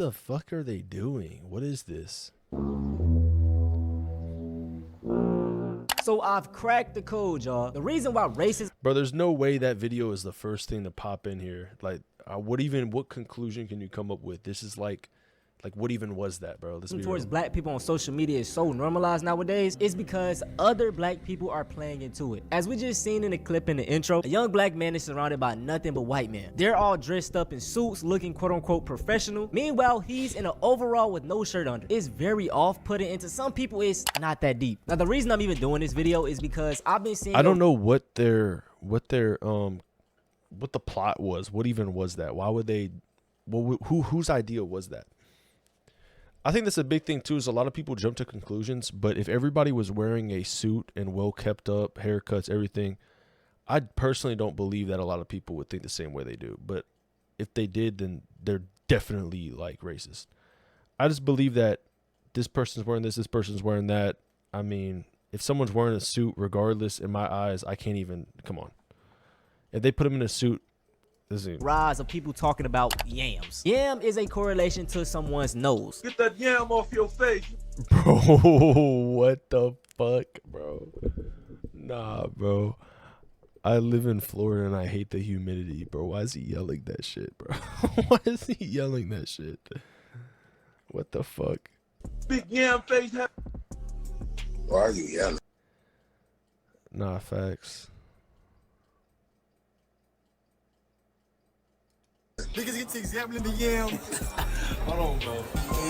the fuck are they doing? What is this? So I've cracked the code, y'all. The reason why racism, Bro, there's no way that video is the first thing to pop in here. Like, what conclusion can you come up with? This is like what even was that, bro? Let's be towards real. black people on social media is so normalized nowadays is because other black people are playing into it. As we just seen in the clip in the intro, a young black man is surrounded by nothing but white men. They're all dressed up in suits, looking quote unquote professional. Meanwhile, he's in an overall with no shirt under. It's very off-putting, and to some people it's not that deep. Now the reason I'm even doing this video is because I've been seeing, I don't know what the plot was. What even was that? Why would they, whose idea was that? I think that's a big thing too, is a lot of people jump to conclusions, but if everybody was wearing a suit and well kept up, haircuts, everything, I personally don't believe that a lot of people would think the same way they do. But if they did, then they're definitely like racist. I just believe that this person's wearing this person's wearing that. I mean, if someone's wearing a suit, regardless, in my eyes, I can't even, come on. If they put them in a suit, rise of people talking about yams. Yam is a correlation to someone's nose. Get that yam off your face. Bro, what the fuck, bro? Nah, bro. I live in Florida and I hate the humidity, bro. Why is he yelling that shit, bro? Why is he yelling that shit? What the fuck? Big yam face. Why are you yelling? Nah, facts. Niggas get to examining the yam. Hold on, bro.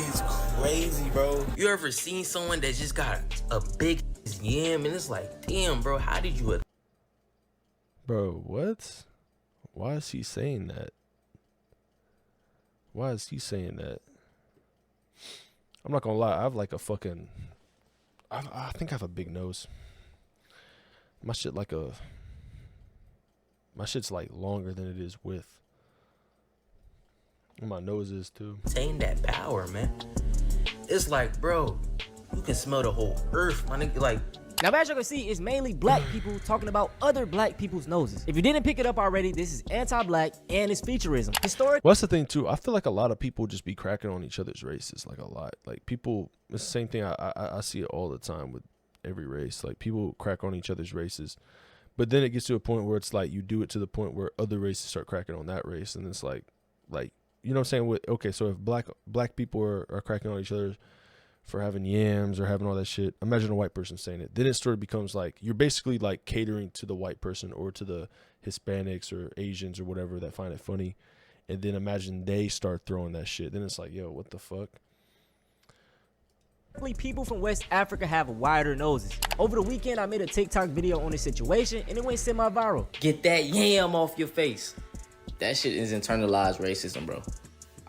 It's crazy, bro. You ever seen someone that just got a big yam and it's like, damn, bro, how did you? Bro, what? Why is he saying that? Why is he saying that? I'm not gonna lie, I have like a fucking, I think I have a big nose. My shit's like longer than it is width. And my nose is too. Attain that power, man. It's like, bro, you can smell the whole earth, my nigga. Like, now as you can see, it's mainly black people talking about other black people's noses. If you didn't pick it up already, this is anti-black and it's featureism. Historic. Well, that's the thing too. I feel like a lot of people just be cracking on each other's races, like a lot. Like people, it's the same thing. I see it all the time with every race. Like people crack on each other's races, but then it gets to a point where it's like you do it to the point where other races start cracking on that race, and it's like. You know what I'm saying? Okay, so if black people are cracking on each other for having yams or having all that shit, imagine a white person saying it. Then it sort of becomes like you're basically like catering to the white person or to the Hispanics or Asians or whatever that find it funny. And then imagine they start throwing that shit. Then it's like, yo, what the fuck? People from West Africa have wider noses. Over the weekend, I made a TikTok video on this situation and it went semi-viral. get that yam off your face. That shit is internalized racism, bro.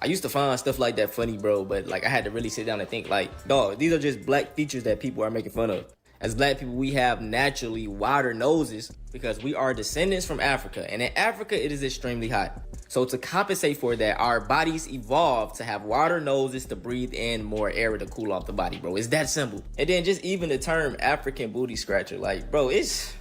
I used to find stuff like that funny, bro, but like I had to really sit down and think like, dog, these are just black features that people are making fun of. As black people, we have naturally wider noses because we are descendants from Africa. And in Africa, it is extremely hot. So to compensate for that, our bodies evolved to have wider noses to breathe in more air to cool off the body, bro. It's that simple. And then just even the term African booty scratcher, like, bro, it's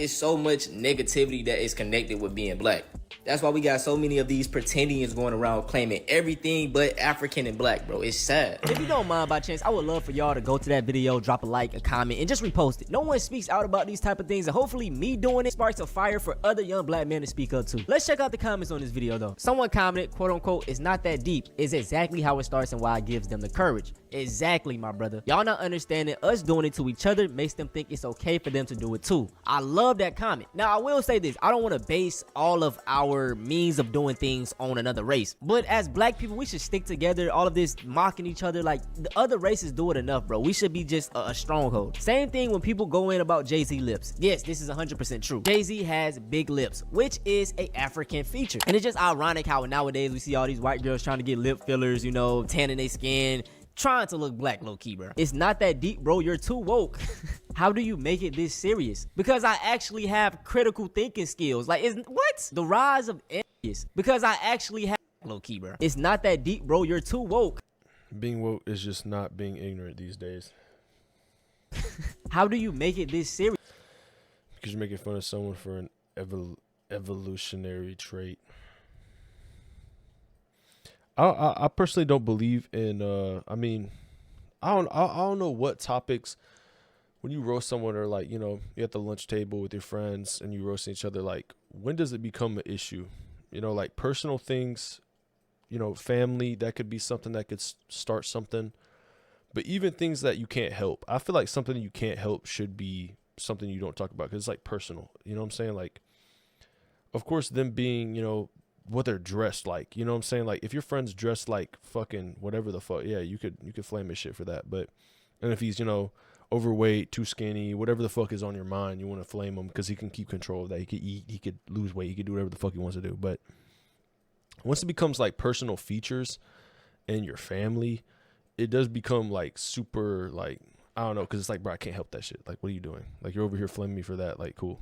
so much negativity that is connected with being black. That's why we got so many of these pretendians going around claiming everything but African and black, bro. It's sad. If you don't mind by chance, I would love for y'all to go to that video, drop a like, a comment, and just repost it. No one speaks out about these type of things, and hopefully me doing it sparks a fire for other young black men to speak up too. Let's check out the comments on this video though. Someone commented, quote unquote, it's not that deep. It's exactly how it starts and why it gives them the courage. Exactly, my brother. Y'all not understanding us doing it to each other makes them think it's okay for them to do it too. I love that comment. Now, I will say this. I don't want to base all of our means of doing things on another race. But as black people, we should stick together. All of this mocking each other, like the other races do it enough, bro. We should be just a stronghold. Same thing when people go in about Jay-Z lips. Yes, this is 100% true. Jay-Z has big lips, which is a African feature. And it's just ironic how nowadays we see all these white girls trying to get lip fillers, you know, tanning their skin, trying to look black low-key, bro. It's not that deep, bro. You're too woke. How do you make it this serious? Because I actually have critical thinking skills. Like, what? The rise of atheists. Because I actually have low-key, bro. It's not that deep, bro. You're too woke. Being woke is just not being ignorant these days. How do you make it this serious? Because you're making fun of someone for an evolutionary trait. I personally don't believe in. I mean, I don't know what topics when you roast someone, or like, you know, you're at the lunch table with your friends and you roasting each other. Like, when does it become an issue? You know, like personal things. You know, family, that could be something that could start something. But even things that you can't help, I feel like something you can't help should be something you don't talk about, because it's like personal. You know what I'm saying? Like, of course, them being, you know, what they're dressed like. You know what I'm saying? Like, if your friend's dressed like fucking whatever the fuck, yeah, you could flame his shit for that. But, and if he's, you know, overweight, too skinny, whatever the fuck is on your mind, you want to flame him because he can keep control of that. He could eat, he could lose weight, he could do whatever the fuck he wants to do. But once it becomes like personal features in your family, it does become like super, like, I don't know, because it's like, bro, I can't help that shit. Like, what are you doing? Like, you're over here flaming me for that. Like, cool.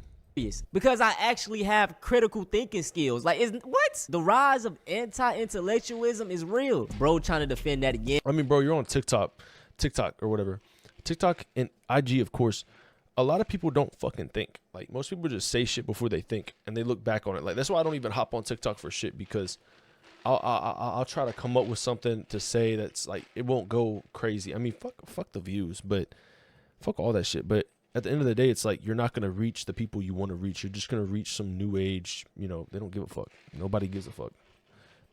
Because I actually have critical thinking skills. Like, what? The rise of anti-intellectualism is real. Bro trying to defend that again. I mean, bro, you're on TikTok or whatever. TikTok and IG, of course. A lot of people don't fucking think. Like, most people just say shit before they think, and they look back on it. Like, that's why I don't even hop on TikTok for shit, because I'll try to come up with something to say that's like, it won't go crazy. I mean, fuck the views, but fuck all that shit. But at the end of the day, it's like, you're not gonna reach the people you want to reach. You're just gonna reach some new age. You know, they don't give a fuck. Nobody gives a fuck.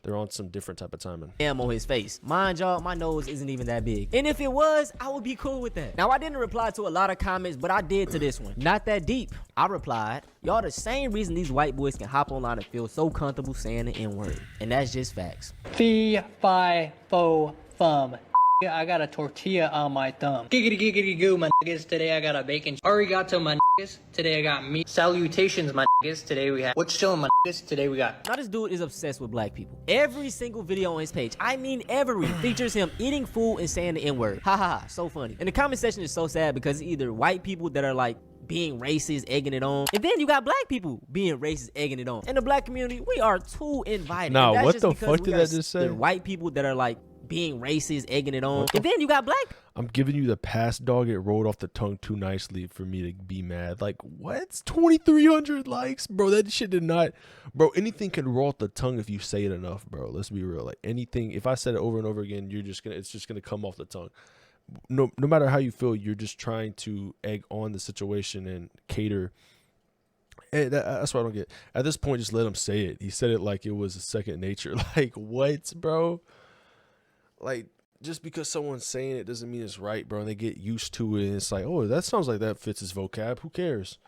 They're on some different type of timing. On his face. Mind y'all, my nose isn't even that big. And if it was, I would be cool with that. Now, I didn't reply to a lot of comments, but I did to this one. Not that deep. I replied, y'all the same reason these white boys can hop online and feel so comfortable saying the N-word. And that's just facts. Fee, fi, fo, fum. I got a tortilla on my thumb. Giggity giggity goo, my niggas. Today I got a bacon. Arigato, my niggas. Today I got meat. Salutations, my niggas. Today we have what's chillin', my niggas. Today we got. Now, this dude is obsessed with black people. Every single video on his page, I mean every, features him eating food and saying the N-word. Ha ha ha, so funny. And the comment section is so sad, because it's either white people that are like being racist, egging it on, and then you got black people being racist, egging it on. In the black community, we are too invited. Now, what the fuck did that just say? The white people that are like being racist, egging it on, and then you got black. I'm giving you the pass, dog. It rolled off the tongue too nicely for me to be mad. Like, what? 2,300 likes, bro. That shit did not, bro. Anything can roll off the tongue if you say it enough, bro. Let's be real. Like, anything, if I said it over and over again, it's just gonna come off the tongue. No matter how you feel, you're just trying to egg on the situation and cater. And that's what I don't get. At this point, just let him say it. He said it like it was a second nature. Like, what, bro? Like, just because someone's saying it doesn't mean it's right, bro. And they get used to it, and it's like, oh, that sounds like that fits his vocab. Who cares?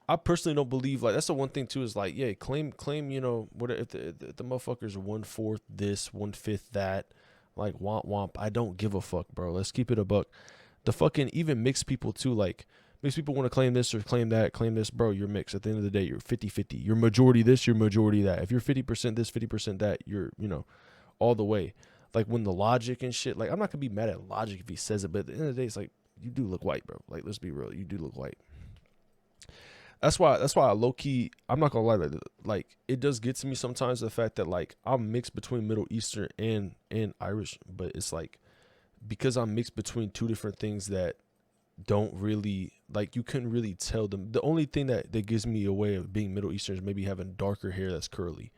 I personally don't believe, like, that's the one thing too, is like, yeah, claim, you know, what if the motherfuckers are 1/4 this, 1/5 that, like, womp. I don't give a fuck, bro. Let's keep it a buck. The fucking, even mixed people too, like, mixed people want to claim this or claim that, claim this, bro. You're mixed. At the end of the day, you're 50-50. You're majority this, you're majority that. If you're 50% this, 50% that, you're, you know, all the way. Like, when the logic and shit, like, I'm not gonna be mad at logic if he says it, but at the end of the day, it's like, you do look white, bro. Like, let's be real, you do look white. That's why I low key, I'm not gonna lie, like, it does get to me sometimes, the fact that, like, I'm mixed between Middle Eastern and Irish, but it's like, because I'm mixed between two different things that don't really, like, you couldn't really tell them. The only thing that gives me a way of being Middle Eastern is maybe having darker hair that's curly,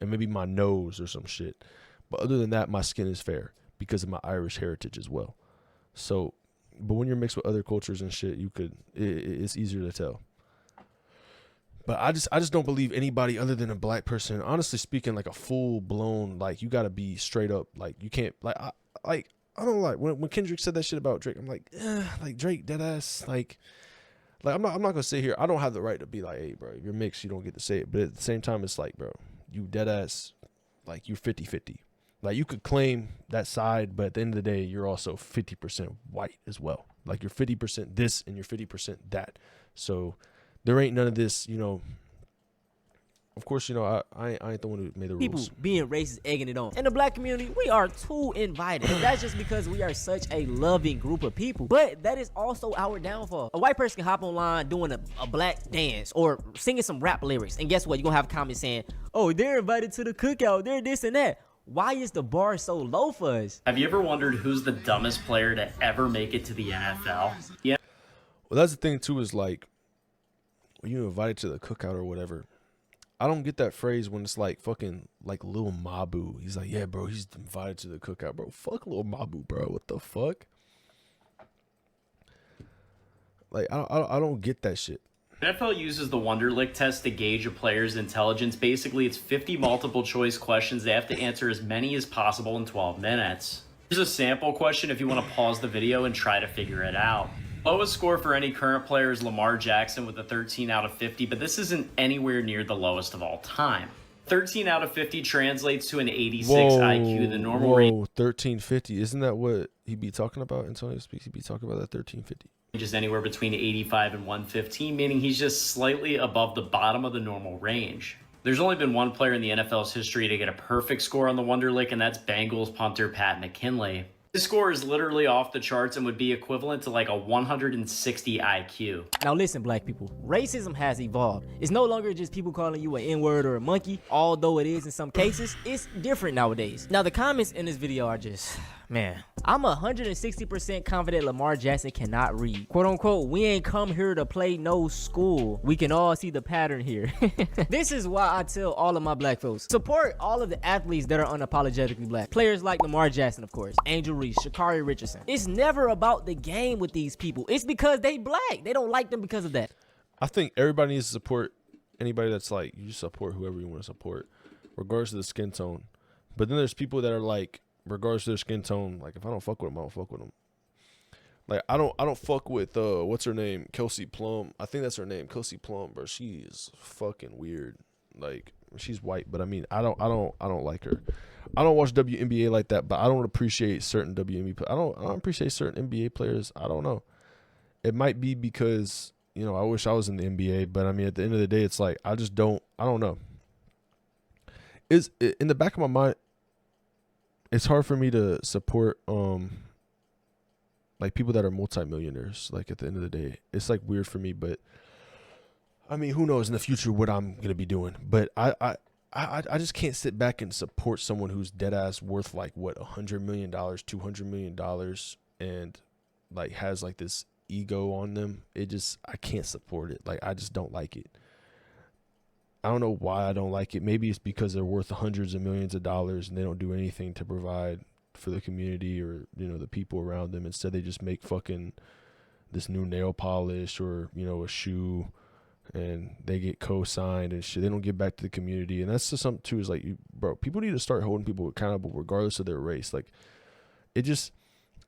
and maybe my nose or some shit. But other than that, my skin is fair because of my Irish heritage as well. So, but when you're mixed with other cultures and shit, it's easier to tell. But I just don't believe anybody other than a black person. Honestly speaking, like a full blown, like, you got to be straight up. Like, you can't, like, I don't like when Kendrick said that shit about Drake. I'm like, like, Drake, dead ass, like I'm not gonna sit here. I don't have the right to be like, hey, bro, if you're mixed, you don't get to say it. But at the same time, it's like, bro, you dead ass, like, you're 50-50. Like, you could claim that side, but at the end of the day, you're also 50% white as well. Like, you're 50% this and you're 50% that. So there ain't none of this, you know. Of course, you know, I ain't the one who made the rules. People being racist, egging it on. In the black community, we are too invited. And that's just because we are such a loving group of people. But that is also our downfall. A white person can hop online doing a black dance or singing some rap lyrics. And guess what? You're going to have comments saying, oh, they're invited to the cookout. They're this and that. Why is the bar so low for us? Have you ever wondered who's the dumbest player to ever make it to the NFL? Yeah. Well, that's the thing too, is like, when you're invited to the cookout or whatever, I don't get that phrase when it's like fucking like Lil Mabu. He's like, yeah, bro, he's invited to the cookout, bro. Fuck Lil Mabu, bro. What the fuck? Like, I don't get that shit. NFL uses the Wonderlic test to gauge a player's intelligence. Basically, it's 50 multiple choice questions. They have to answer as many as possible in 12 minutes. Here's a sample question if you want to pause the video and try to figure it out. Lowest score for any current player is Lamar Jackson with a 13 out of 50, but this isn't anywhere near the lowest of all time. 13 out of 50 translates to an 86 IQ. The normal range 1350. Isn't that what he be talking about? Antonio speaks. He be talking about that 1350. is anywhere between 85 and 115, meaning he's just slightly above the bottom of the normal range. There's only been one player in the NFL's history to get a perfect score on the Wonderlic, and that's Bengals punter Pat McKinley. His score is literally off the charts and would be equivalent to like a 160 IQ. Now listen, black people, racism has evolved. It's no longer just people calling you an N-word or a monkey, although it is in some cases. It's different nowadays. Now the comments in this video are just, man, I'm 160% confident Lamar Jackson cannot read. Quote unquote, we ain't come here to play no school. We can all see the pattern here. This is why I tell all of my black folks, support all of the athletes that are unapologetically black. Players like Lamar Jackson, of course, Angel Reese, Sha'Carri Richardson. It's never about the game with these people. It's because they black. They don't like them because of that. I think everybody needs to support anybody that's like, you support whoever you want to support, regardless of the skin tone. But then there's people that are like, regardless of their skin tone, like if I don't fuck with them, I don't fuck with them. Like I don't fuck with what's her name, Kelsey Plum. I think that's her name, Kelsey Plum, bro. She is fucking weird. Like she's white, but I mean I don't like her. I don't watch WNBA like that, but I don't appreciate certain WNBA. I don't appreciate certain NBA players. I don't know. It might be because, you know, I wish I was in the NBA, but I mean at the end of the day, it's like I don't know. Is in the back of my mind, it's hard for me to support like people that are multimillionaires. Like at the end of the day, it's like weird for me, but I mean, who knows in the future what I'm gonna be doing? But I just can't sit back and support someone who's dead ass worth like what, $100 million, $200 million, and like has like this ego on them. I can't support it. Like I just don't like it. I don't know why I don't like it. Maybe it's because they're worth hundreds of millions of dollars and they don't do anything to provide for the community or, you know, the people around them. Instead, they just make fucking this new nail polish or, you know, a shoe, and they get co-signed and shit. They don't give back to the community. And that's just something too, is like, bro, people need to start holding people accountable regardless of their race. Like it just,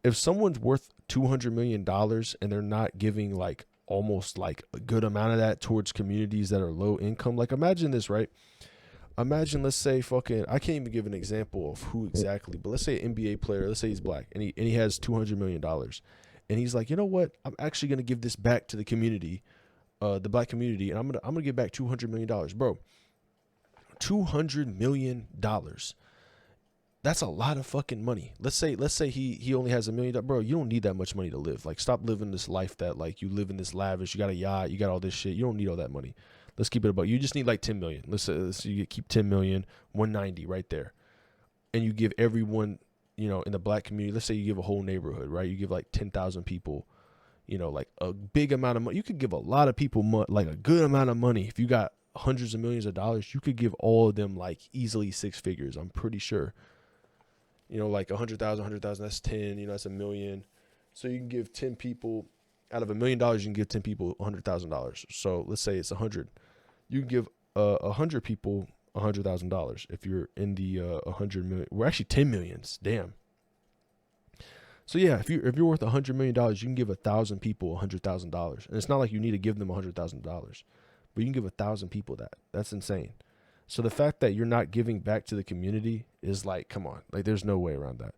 if someone's worth $200 million and they're not giving like almost like a good amount of that towards communities that are low income. Like imagine this, right? Imagine, let's say fucking, I can't even give an example of who exactly, but let's say an NBA player, let's say he's black and he has $200 million and he's like, you know what? I'm actually going to give this back to the community, the black community. And I'm going to give back $200 million, bro. $200 million. That's a lot of fucking money. Let's say he only has $1 million. Bro, you don't need that much money to live. Like, stop living this life that like you live in this lavish. You got a yacht. You got all this shit. You don't need all that money. Let's keep it about. You just need like 10 million. Let's you keep 10 million, 190 right there, and you give everyone, you know, in the black community. Let's say you give a whole neighborhood, right? You give like 10,000 people, you know, like a big amount of money. You could give a lot of people like a good amount of money. If you got hundreds of millions of dollars, you could give all of them like easily 6 figures. I'm pretty sure. You know, like 100,000, that's 10, you know, that's $1 million. So you can give 10 people, out of $1 million, you can give 10 people $100,000. So let's say it's 100. You can give 100 people $100,000 if you're in the 100 million. We're actually 10 millions. Damn. So yeah, if you're worth $100 million, you can give 1,000 people $100,000. And it's not like you need to give them $100,000, but you can give 1,000 people that. That's insane. So the fact that you're not giving back to the community is like, come on, like there's no way around that.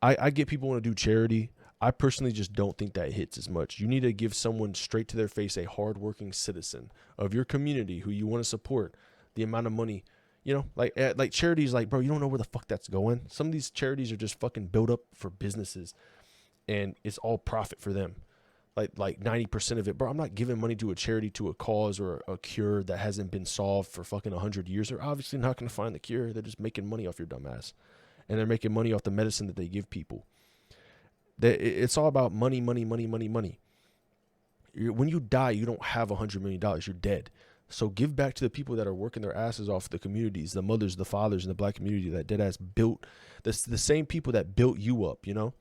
I get people want to do charity. I personally just don't think that hits as much. You need to give someone straight to their face, a hardworking citizen of your community who you want to support, the amount of money, you know, like charities, like, bro, you don't know where the fuck that's going. Some of these charities are just fucking built up for businesses and it's all profit for them. Like 90% of it, bro. I'm not giving money to a charity, to a cause or a cure that hasn't been solved for fucking 100 years. They're obviously not going to find the cure. They're just making money off your dumb ass. And they're making money off the medicine that they give people. It's all about money. When you die, you don't have $100 million. You're dead. So give back to the people that are working their asses off, the communities, the mothers, the fathers in the black community that dead ass built the same people that built you up, you know?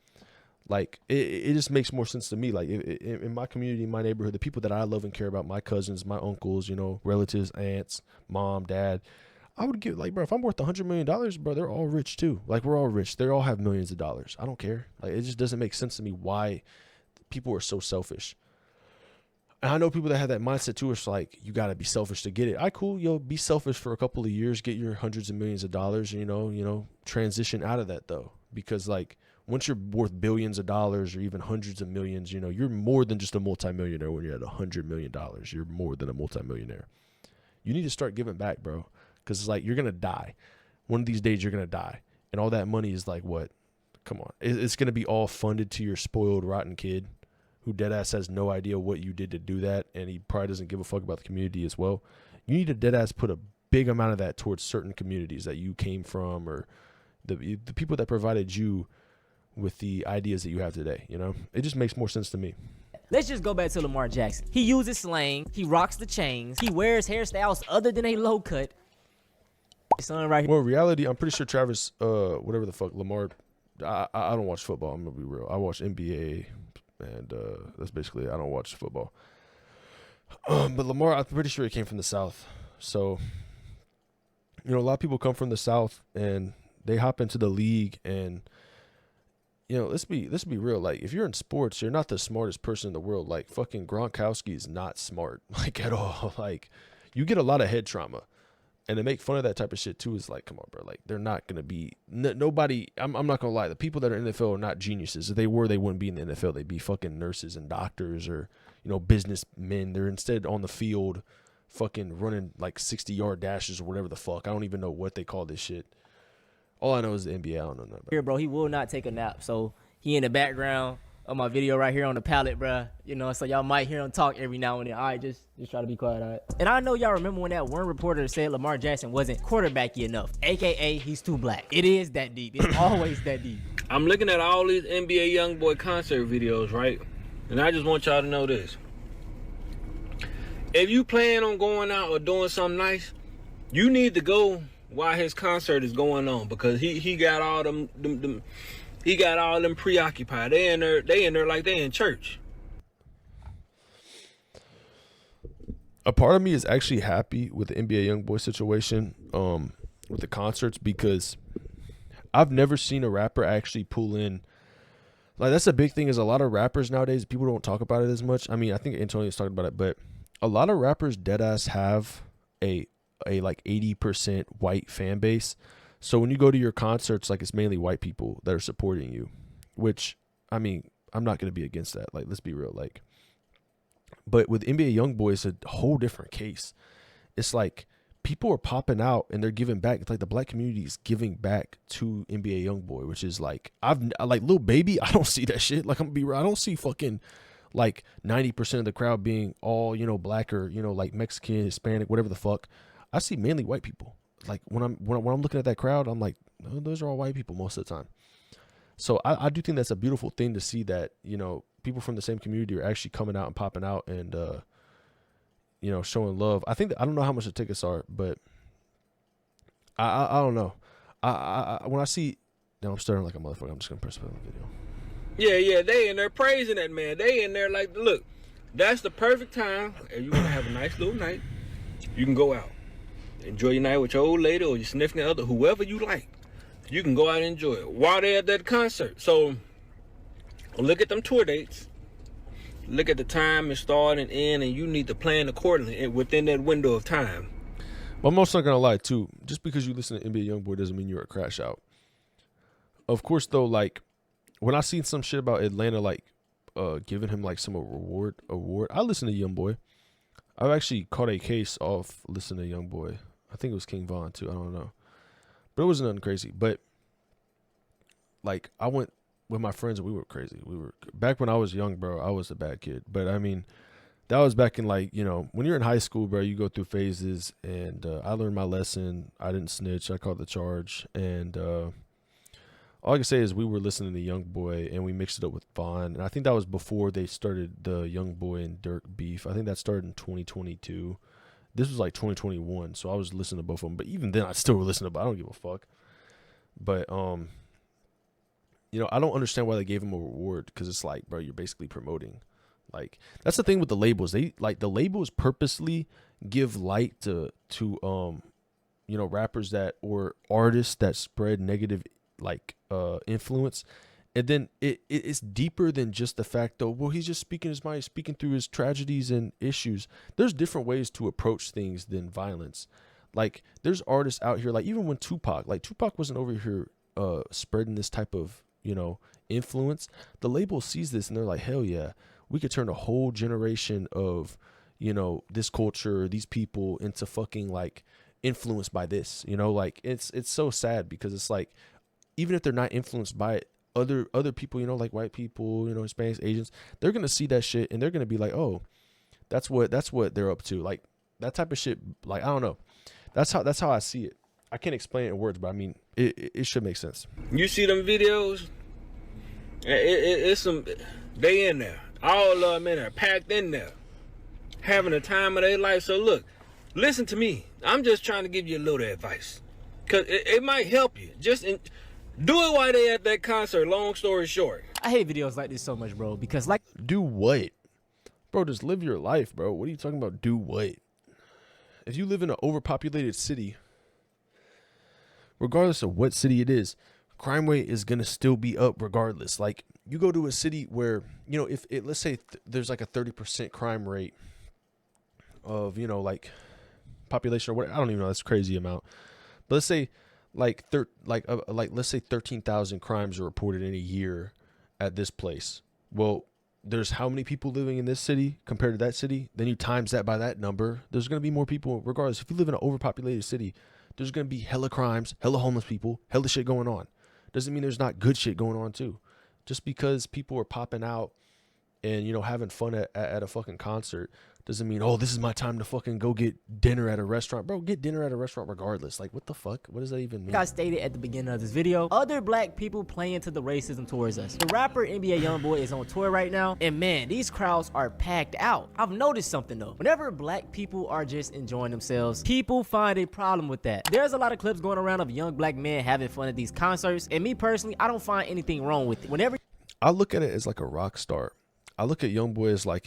Like it just makes more sense to me. Like in my community, in my neighborhood, the people that I love and care about, my cousins, my uncles, you know, relatives, aunts, mom, dad, I would give, like, bro, if I'm worth $100 million, bro, they're all rich too. Like, we're all rich. They all have millions of dollars. I don't care. Like, it just doesn't make sense to me why people are so selfish. And I know people that have that mindset too. It's like, you got to be selfish to get it. Cool. Yo, be selfish for a couple of years, get your hundreds of millions of dollars, you know, transition out of that though. Because like, once you're worth billions of dollars or even hundreds of millions, you know, you're more than just a multimillionaire when you're at $100 million. You're more than a multimillionaire. You need to start giving back, bro. Because it's like, you're going to die. One of these days, you're going to die. And all that money is like, what? Come on. It's going to be all funded to your spoiled, rotten kid who deadass has no idea what you did to do that. And he probably doesn't give a fuck about the community as well. You need to deadass put a big amount of that towards certain communities that you came from, or the people that provided you with the ideas that you have today. You know, it just makes more sense to me. Let's just go back to Lamar Jackson. He uses slang. He rocks the chains. He wears hairstyles other than a low cut. Son right here. Well, in reality, I'm pretty sure Travis, whatever the fuck, Lamar, I don't watch football. I'm gonna be real. I watch NBA, and that's basically it. I don't watch football. But Lamar, I'm pretty sure he came from the South. So, you know, a lot of people come from the South and they hop into the league, and you know, let's be real. Like, if you're in sports, you're not the smartest person in the world. Like, fucking Gronkowski is not smart, like, at all. Like, you get a lot of head trauma. And to make fun of that type of shit too is like, come on, bro. Like, they're not gonna be nobody. I'm not gonna lie. The people that are in the NFL are not geniuses. If they were, they wouldn't be in the NFL. They'd be fucking nurses and doctors, or, you know, businessmen. They're instead on the field, fucking running like 60-yard dashes or whatever the fuck. I don't even know what they call this shit. All I know is the NBA. I don't know nothing about it. Here, bro, he will not take a nap. So he in the background of my video right here on the pallet, bro. You know, so y'all might hear him talk every now and then. All right, just try to be quiet, all right? And I know y'all remember when that one reporter said Lamar Jackson wasn't quarterbacky enough, aka he's too black. It is that deep. It's always that deep. I'm looking at all these NBA YoungBoy concert videos, right? And I just want y'all to know this. If you plan on going out or doing something nice, you need to go while his concert is going on, because he got all them he got all them preoccupied. They in there like they in church. A part of me is actually happy with the NBA YoungBoy situation, with the concerts, because I've never seen a rapper actually pull in. Like, that's a big thing, is a lot of rappers nowadays, people don't talk about it as much. I mean, I think Antonio's talking about it, but a lot of rappers deadass have a like 80% white fan base. So when you go to your concerts, like, it's mainly white people that are supporting you, which, I mean, I'm not going to be against that. Like, let's be real. Like, but with NBA YoungBoy, it's a whole different case. It's like people are popping out and they're giving back. It's like the black community is giving back to NBA YoungBoy, which is like, like Lil Baby, I don't see that shit. Like, I'm gonna be real. I don't see fucking like 90% of the crowd being all, you know, black, or, you know, like Mexican, Hispanic, whatever the fuck. I see mainly white people. Like, when I'm looking at that crowd, I'm like, no, those are all white people most of the time. So I do think that's a beautiful thing to see, that, you know, people from the same community are actually coming out and popping out and, you know, showing love. I don't know how much the tickets are, but I don't know. When I see, now I'm starting like a motherfucker. I'm just gonna press play on the video. Yeah, they in there praising that man. They in there like, look, that's the perfect time. If you want to have a nice little night, you can go out. Enjoy your night with your old lady or your significant other, whoever you like. You can go out and enjoy it while they're at that concert. So look at them tour dates. Look at the time and start and end, and you need to plan accordingly within that window of time. But I'm also not gonna lie too. Just because you listen to NBA YoungBoy doesn't mean you're a crash out. Of course, though, like, when I seen some shit about Atlanta, like, giving him like some award, I listen to YoungBoy. I've actually caught a case off listening to YoungBoy. I think it was King Von too. I don't know, but it wasn't nothing crazy. But like, I went with my friends and we were crazy. We were, back when I was young, bro, I was a bad kid. But I mean, that was back in, like, you know, when you're in high school, bro, you go through phases, and I learned my lesson. I didn't snitch. I called the charge. And all I can say is we were listening to YoungBoy and we mixed it up with Von. And I think that was before they started the YoungBoy and Dirk beef. I think that started in 2022. This was like 2021, so I was listening to both of them. But even then, I still would listen to. I don't give a fuck. But you know, I don't understand why they gave him a reward, because it's like, bro, you're basically promoting. Like, that's the thing with the labels. They like, the labels purposely give light to you know, rappers that, or artists that spread negative like influence. And then it's deeper than just the fact, though, well, he's just speaking his mind, speaking through his tragedies and issues. There's different ways to approach things than violence. Like, there's artists out here, like, even when Tupac wasn't over here spreading this type of, you know, influence. The label sees this and they're like, hell yeah, we could turn a whole generation of, you know, this culture, these people into fucking like influenced by this, you know. Like, it's so sad, because it's like, even if they're not influenced by it, other people, you know, like white people, you know, Hispanics, Asians, they're gonna see that shit and they're gonna be like, oh, that's what they're up to. Like, that type of shit. Like, I don't know. That's how I see it. I can't explain it in words, but I mean, it should make sense. You see them videos? It's some, they in there. All of them in there, packed in there, having the time of their life. So look, listen to me. I'm just trying to give you a little advice, because it might help you. Do it while they at that concert, long story short. I hate videos like this so much, bro, because like, Do what? Bro, just live your life, bro. What are you talking about? Do what? If you live in an overpopulated city, regardless of what city it is, crime rate is going to still be up regardless. Like, you go to a city where, you know, if it, let's say there's like a 30% crime rate of, you know, like population or what, I don't even know, that's a crazy amount. But let's say like let's say 13,000 crimes are reported in a year at this place. Well, there's how many people living in this city compared to that city? Then you times that by that number. There's going to be more people regardless. If you live in an overpopulated city, there's going to be hella crimes, hella homeless people, hella shit going on. Doesn't mean there's not good shit going on too. Just because people are popping out and, you know, having fun at a fucking concert doesn't mean, oh, this is my time to fucking go get dinner at a restaurant. Bro, get dinner at a restaurant regardless. Like, what the fuck? What does that even mean? like I stated at the beginning of this video, other black people play into the racism towards us. The rapper NBA Youngboy is on tour right now, and man, these crowds are packed out. I've noticed something though. Whenever black people are just enjoying themselves, people find a problem with that. There's a lot of clips going around of young black men having fun at these concerts, and me personally, I don't find anything wrong with it. Whenever I look at it as like a rock star. I look at Youngboy as like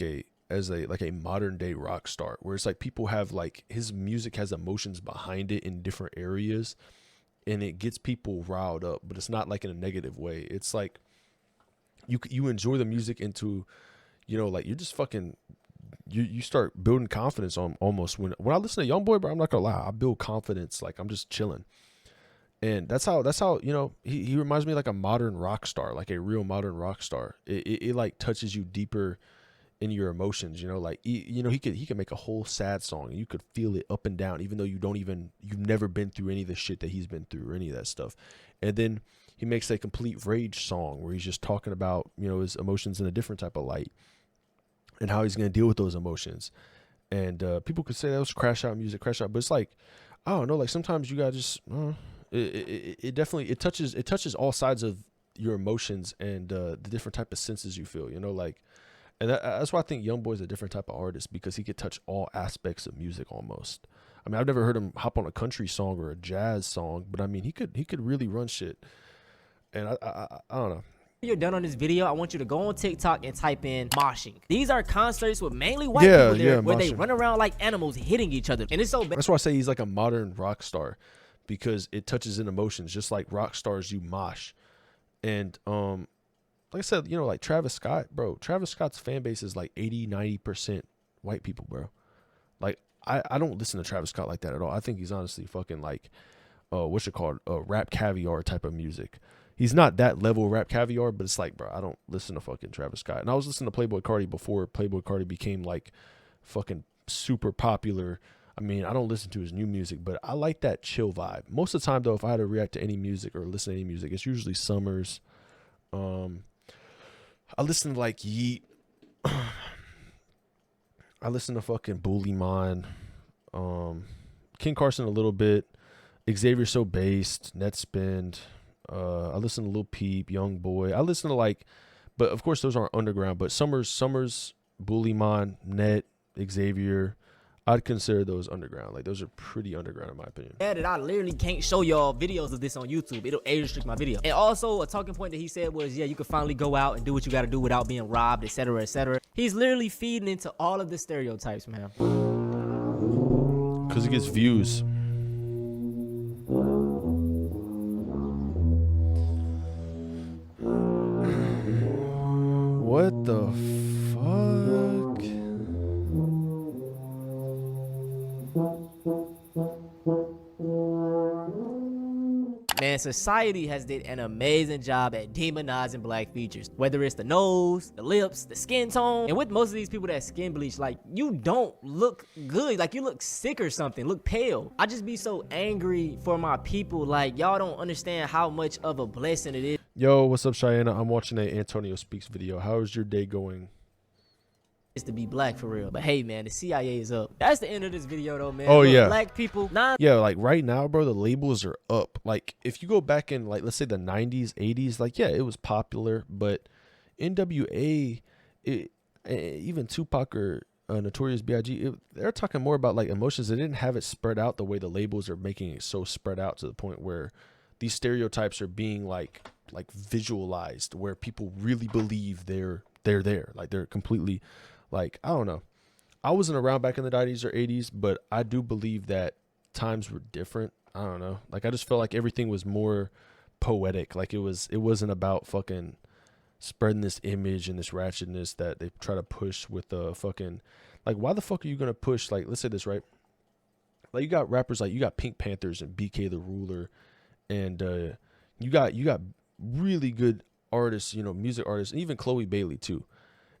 a modern day rock star, where it's like people have like, his music has emotions behind it in different areas, and it gets people riled up, but it's not like in a negative way. It's like you enjoy the music into, you know, like, you're just fucking, you start building confidence on almost when I listen to Youngboy, bro. I'm not gonna lie, I build confidence. Like, I'm just chilling. And that's how, you know, he reminds me like a modern rock star, like a real modern rock star. It like touches you deeper in your emotions, you know, like, you know, he could make a whole sad song and you could feel it up and down, even though you've never been through any of the shit that he's been through or any of that stuff. And then he makes a complete rage song where he's just talking about, you know, his emotions in a different type of light and how he's going to deal with those emotions. And people could say that was crash out music, but it's like, I don't know, like, sometimes you gotta just, it definitely, it touches all sides of your emotions and the different type of senses you feel, you know, like. And that's why I think Youngboy is a different type of artist, because he could touch all aspects of music almost. I mean, I've never heard him hop on a country song or a jazz song, but I mean, he could really run shit. And I don't know. you're done on this video, I want you to go on TikTok and type in moshing. These are concerts with mainly white people there, where they run around like animals hitting each other. And it's so bad. That's why I say he's like a modern rock star, because it touches in emotions, just like rock stars you mosh. And like I said, you know, like Travis Scott, bro. Travis Scott's fan base is like 80-90% white people, bro. Like, I don't listen to Travis Scott like that at all. I think he's honestly fucking like, what's it called? Rap caviar type of music. He's not that level rap caviar, but it's like, bro, I don't listen to fucking Travis Scott. And I was listening to Playboi Carti before Playboi Carti became like fucking super popular. I mean, I don't listen to his new music, but I like that chill vibe. Most of the time, though, if I had to react to any music or listen to any music, it's usually Summers. I listen to like Yeet. I listen to fucking Bullymon. King Carson a little bit. Xavier So Based. Netspend. I listen to Lil Peep, Young Boy. I listen to like, but of course those aren't underground. But Summers, Bullymon, Net, Xavier. I'd consider those underground. Like those are pretty underground in my opinion. Yeah, that I literally can't show y'all videos of this on YouTube. It'll age restrict my video. And also a talking point that he said was, yeah, you can finally go out and do what you got to do without being robbed, etc., etc. He's literally feeding into all of the stereotypes, man. Because it gets views. What the fuck? Man, society has did an amazing job at demonizing black features. Whether it's the nose, the lips, the skin tone. And with most of these people that skin bleach, like, you don't look good. Like, you look sick or something, look pale. I just be so angry for my people. Like, y'all don't understand how much of a blessing it is. Yo, what's up, Cheyenne? I'm watching a Antonio Speaks video. How is your day going? Is to be black for real. But hey, man, the CIA is up. That's the end of this video though, man. Oh, Look, yeah. black people, Yeah, like right now, bro, the labels are up. Like if you go back in, like, let's say the 90s, 80s, like, yeah, it was popular, but NWA, even Tupac or Notorious B.I.G., they're talking more about like emotions. They didn't have it spread out the way the labels are making it so spread out to the point where these stereotypes are being like visualized, where people really believe they're there. Like they're completely, like, I don't know. I wasn't around back in the 90s or 80s, but I do believe that times were different. I don't know. Like, I just felt like everything was more poetic. Like, it wasn't about fucking spreading this image and this ratchetness that they try to push with the fucking, like, why the fuck are you going to push, like, let's say this, right? Like, you got rappers, like, you got Pink Panthers and BK the Ruler, and you got really good artists, you know, music artists, and even Chloe Bailey, too.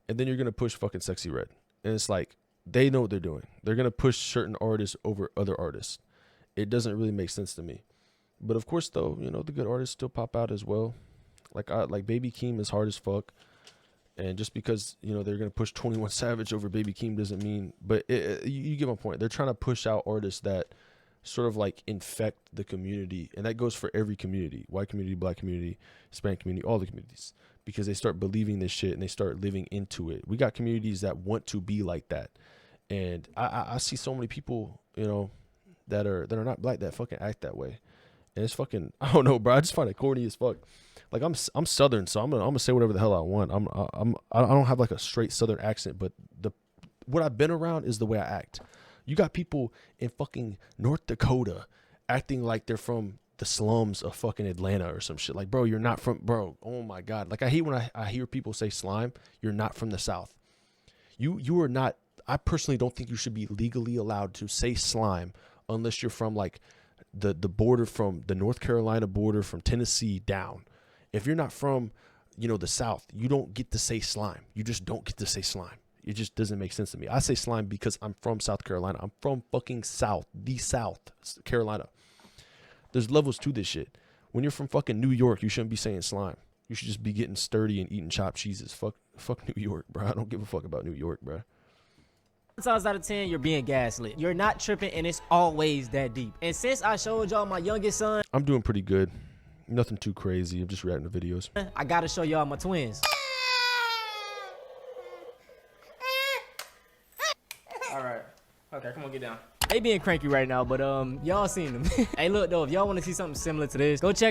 And then you're going to push fucking Sexy Red. And it's like, they know what they're doing. They're going to push certain artists over other artists. It doesn't really make sense to me. But of course, though, you know, the good artists still pop out as well. Like Baby Keem is hard as fuck. And just because, you know, they're going to push 21 Savage over Baby Keem doesn't mean, but you get my point. They're trying to push out artists that sort of like infect the community. And that goes for every community, white community, black community, Hispanic community, all the communities. Because they start believing this shit and they start living into it. We got communities that want to be like that. And I see so many people, you know, that are not black that fucking act that way. And it's fucking, I don't know, bro. I just find it corny as fuck. Like, I'm Southern, so I'm gonna say whatever the hell I want. I don't have like a straight Southern accent, but what I've been around is the way I act. You got people in fucking North Dakota acting like they're from the slums of fucking Atlanta or some shit. Like, bro, you're not from, bro. Oh my God. Like, I hate when I hear people say slime. You're not from the South. You are not. I personally don't think you should be legally allowed to say slime unless you're from like the border, from the North Carolina border, from Tennessee down. If you're not from, you know, the South, you don't get to say slime. You just don't get to say slime. It just doesn't make sense to me. I say slime because I'm from South Carolina. I'm from fucking the South Carolina. There's levels to this shit. When you're from fucking New York, you shouldn't be saying slime. You should just be getting sturdy and eating chopped cheeses. Fuck New York, bro. I don't give a fuck about New York, bro. 9 times out of 10, you're being gaslit. You're not tripping, and it's always that deep. And since I showed y'all my youngest son, I'm doing pretty good. Nothing too crazy. I'm just reacting to videos. I gotta show y'all my twins. All right. Okay, come on, get down. They being cranky right now, but y'all seen them. Hey, look though, if y'all want to see something similar to this, go check